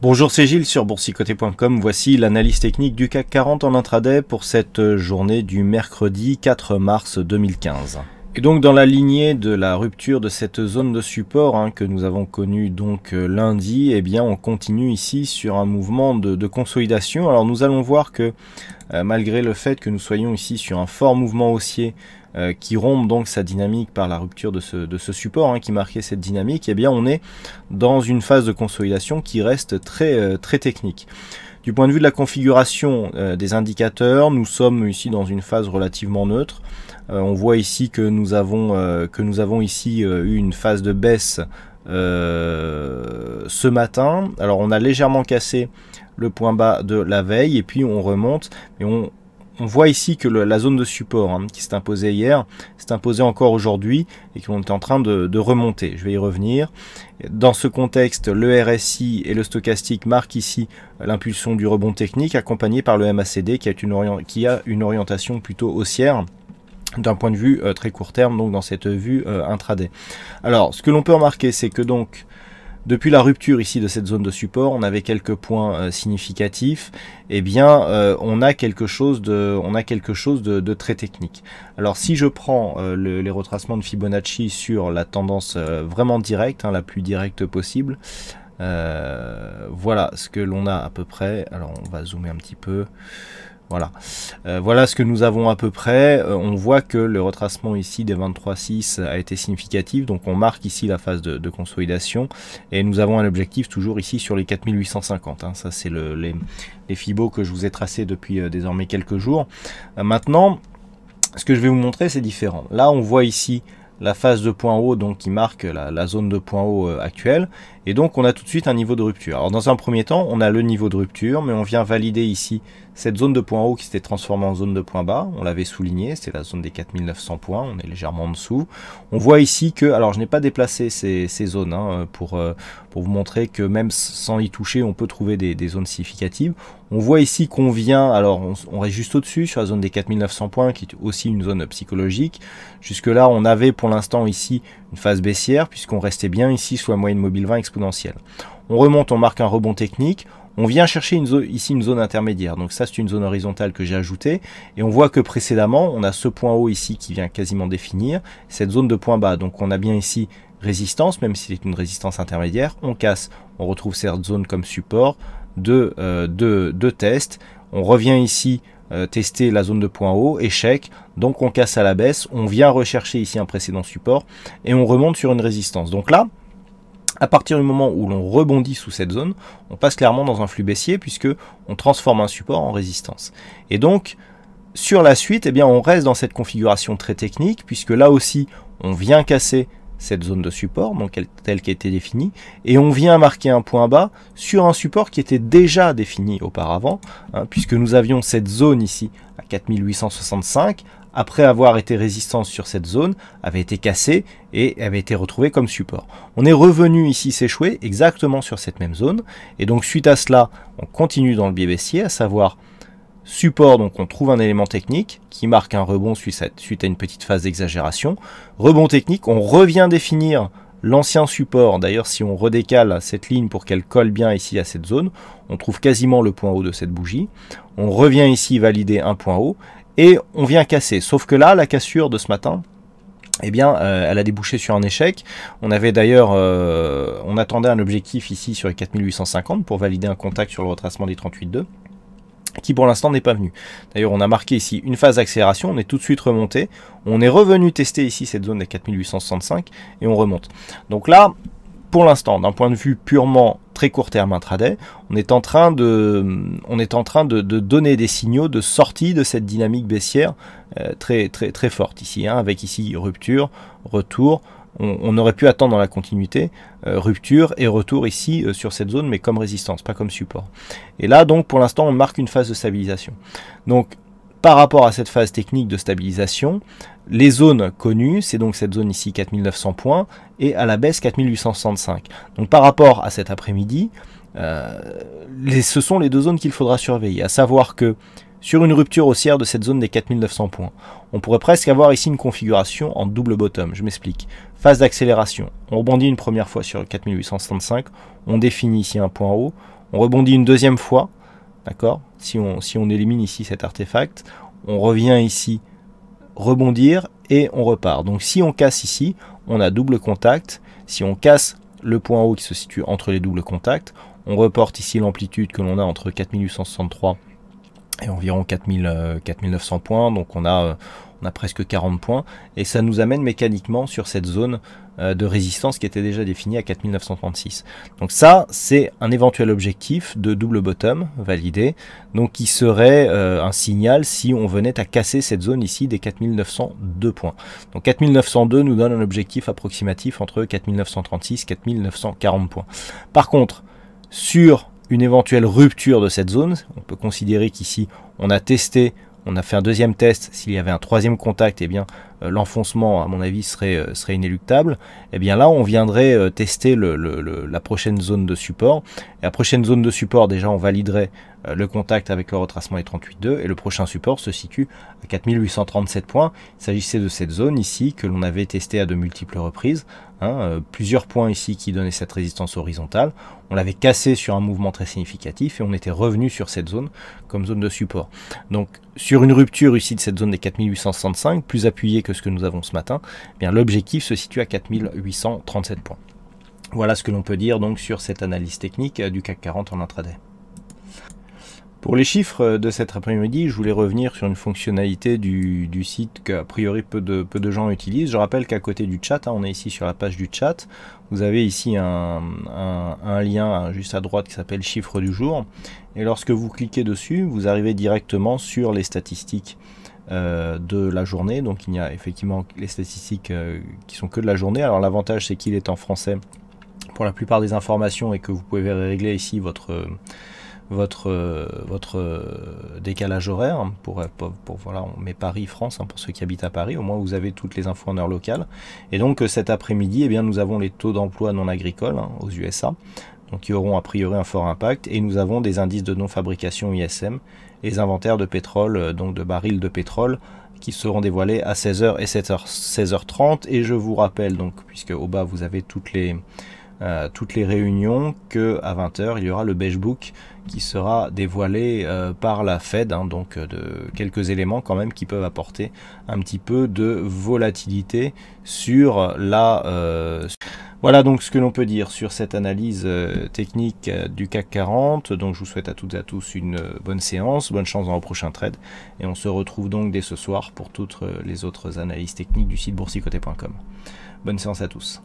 Bonjour, c'est Gilles sur boursicoté.com. Voici l'analyse technique du CAC 40 en intraday pour cette journée du mercredi 4 mars 2015. Et donc dans la lignée de la rupture de cette zone de support que nous avons connue donc lundi, eh bien on continue ici sur un mouvement de consolidation. Alors nous allons voir que malgré le fait que nous soyons ici sur un fort mouvement haussier qui rompt donc sa dynamique par la rupture de ce support qui marquait cette dynamique, eh bien on est dans une phase de consolidation qui reste très technique. Du point de vue de la configuration des indicateurs, nous sommes ici dans une phase relativement neutre. On voit ici que nous avons ici eu une phase de baisse ce matin. Alors on a légèrement cassé le point bas de la veille et puis on remonte et on voit ici que la zone de support qui s'est imposée hier s'est imposée encore aujourd'hui et qu'on est en train de remonter. Je vais y revenir. Dans ce contexte, le RSI et le stochastique marquent ici l'impulsion du rebond technique accompagné par le MACD qui a une orientation plutôt haussière d'un point de vue très court terme, donc dans cette vue intraday. Alors, ce que l'on peut remarquer, c'est que donc depuis la rupture ici de cette zone de support, on avait quelques points significatifs. Eh bien, on a quelque chose de très technique. Alors, si je prends les retracements de Fibonacci sur la tendance vraiment directe, la plus directe possible, voilà ce que l'on a à peu près. Alors, on va zoomer un petit peu. Voilà. Voilà ce que nous avons à peu près. On voit que le retracement ici des 23,6 a été significatif. Donc on marque ici la phase de consolidation. Et nous avons un objectif toujours ici sur les 4850. Ça c'est les Fibos que je vous ai tracés depuis désormais quelques jours. Maintenant, ce que je vais vous montrer, c'est différent. Là, on voit ici la phase de point haut donc qui marque la zone de point haut actuelle. Et donc on a tout de suite un niveau de rupture. Alors dans un premier temps, on a le niveau de rupture, mais on vient valider ici cette zone de point haut qui s'était transformée en zone de point bas. On l'avait souligné, c'est la zone des 4900 points, on est légèrement en dessous. On voit ici que, alors je n'ai pas déplacé ces zones pour vous montrer que même sans y toucher, on peut trouver des zones significatives. On voit ici qu'on vient, alors on reste juste au-dessus sur la zone des 4900 points qui est aussi une zone psychologique. Jusque là, on avait pour l'instant ici une phase baissière puisqu'on restait bien ici sous la moyenne mobile 20 exponentielle. On remonte, on marque un rebond technique. On vient chercher ici une zone intermédiaire. Donc ça, c'est une zone horizontale que j'ai ajoutée. Et on voit que précédemment, on a ce point haut ici qui vient quasiment définir cette zone de point bas. Donc on a bien ici résistance, même si c'est une résistance intermédiaire. On casse, on retrouve cette zone comme support de test. On revient ici tester la zone de point haut, échec. Donc on casse à la baisse. On vient rechercher ici un précédent support et on remonte sur une résistance. Donc là, à partir du moment où l'on rebondit sous cette zone, on passe clairement dans un flux baissier puisque on transforme un support en résistance. Et donc, sur la suite, eh bien, on reste dans cette configuration très technique puisque là aussi, on vient casser cette zone de support, donc telle qui a été définie, et on vient marquer un point bas sur un support qui était déjà défini auparavant, puisque nous avions cette zone ici à 4865, après avoir été résistance sur cette zone, avait été cassée et avait été retrouvée comme support. On est revenu ici s'échouer exactement sur cette même zone, et donc suite à cela, on continue dans le biais baissier, à savoir support, donc on trouve un élément technique qui marque un rebond suite à une petite phase d'exagération. Rebond technique, on revient définir l'ancien support. D'ailleurs, si on redécale cette ligne pour qu'elle colle bien ici à cette zone, on trouve quasiment le point haut de cette bougie. On revient ici valider un point haut et on vient casser. Sauf que là, la cassure de ce matin, eh bien, elle a débouché sur un échec. On avait d'ailleurs, on attendait un objectif ici sur les 4850 pour valider un contact sur le retracement des 38,2. Qui pour l'instant n'est pas venu. D'ailleurs, on a marqué ici une phase d'accélération, on est tout de suite remonté. On est revenu tester ici cette zone des 4865 et on remonte. Donc là, pour l'instant, d'un point de vue purement très court terme intraday, on est en train de donner des signaux de sortie de cette dynamique baissière très forte ici, avec ici rupture, retour. On aurait pu attendre dans la continuité, rupture et retour ici sur cette zone, mais comme résistance, pas comme support. Et là, donc, pour l'instant, on marque une phase de stabilisation. Donc, par rapport à cette phase technique de stabilisation, les zones connues, c'est donc cette zone ici, 4900 points, et à la baisse, 4865. Donc, par rapport à cet après-midi, ce sont les deux zones qu'il faudra surveiller, à savoir que sur une rupture haussière de cette zone des 4900 points, on pourrait presque avoir ici une configuration en double bottom. Je m'explique. Phase d'accélération. On rebondit une première fois sur 4865, on définit ici un point haut, on rebondit une deuxième fois, d'accord, si on élimine ici cet artefact, on revient ici, rebondir, et on repart. Donc si on casse ici, on a double contact. Si on casse le point haut qui se situe entre les doubles contacts, on reporte ici l'amplitude que l'on a entre 4863 et environ 4900 points, donc on a presque 40 points, et ça nous amène mécaniquement sur cette zone de résistance qui était déjà définie à 4936. Donc ça, c'est un éventuel objectif de double bottom validé, donc qui serait un signal si on venait à casser cette zone ici des 4902 points. Donc 4902 nous donne un objectif approximatif entre 4936 et 4940 points. Par contre, sur une éventuelle rupture de cette zone, on peut considérer qu'ici on a testé, on a fait un deuxième test, s'il y avait un troisième contact, eh bien l'enfoncement à mon avis serait inéluctable. Et bien là on viendrait tester la prochaine zone de support. Et la prochaine zone de support, déjà on validerait le contact avec le retracement des 38,2 et le prochain support se situe à 4837 points. Il s'agissait de cette zone ici que l'on avait testé à de multiples reprises. Plusieurs points ici qui donnaient cette résistance horizontale. On l'avait cassé sur un mouvement très significatif et on était revenu sur cette zone comme zone de support. Donc sur une rupture ici de cette zone des 4865, plus appuyée que ce que nous avons ce matin, eh bien l'objectif se situe à 4837 points. Voilà ce que l'on peut dire donc sur cette analyse technique du CAC 40 en intraday. Pour les chiffres de cet après-midi, je voulais revenir sur une fonctionnalité du site qu'a priori peu de gens utilisent. Je rappelle qu'à côté du chat, on est ici sur la page du chat, vous avez ici un lien juste à droite qui s'appelle chiffre du jour. Et lorsque vous cliquez dessus, vous arrivez directement sur les statistiques de la journée. Donc il y a effectivement les statistiques qui sont que de la journée. Alors l'avantage c'est qu'il est en français pour la plupart des informations et que vous pouvez régler ici votre décalage horaire pour voilà, on met Paris-France pour ceux qui habitent à Paris, au moins vous avez toutes les infos en heure locale. Et donc cet après-midi, eh bien, nous avons les taux d'emploi non agricoles aux USA, donc qui auront a priori un fort impact, et nous avons des indices de non-fabrication ISM, et les inventaires de pétrole, donc de barils de pétrole, qui seront dévoilés à 16h et 16h30, et je vous rappelle, donc, puisque au bas vous avez toutes les réunions, que à 20h il y aura le beige book qui sera dévoilé par la Fed, donc de quelques éléments quand même qui peuvent apporter un petit peu de volatilité sur la voilà donc ce que l'on peut dire sur cette analyse technique du CAC 40. Donc je vous souhaite à toutes et à tous une bonne séance, bonne chance dans le prochain trade, et on se retrouve donc dès ce soir pour toutes les autres analyses techniques du site boursicoté.com. Bonne séance à tous.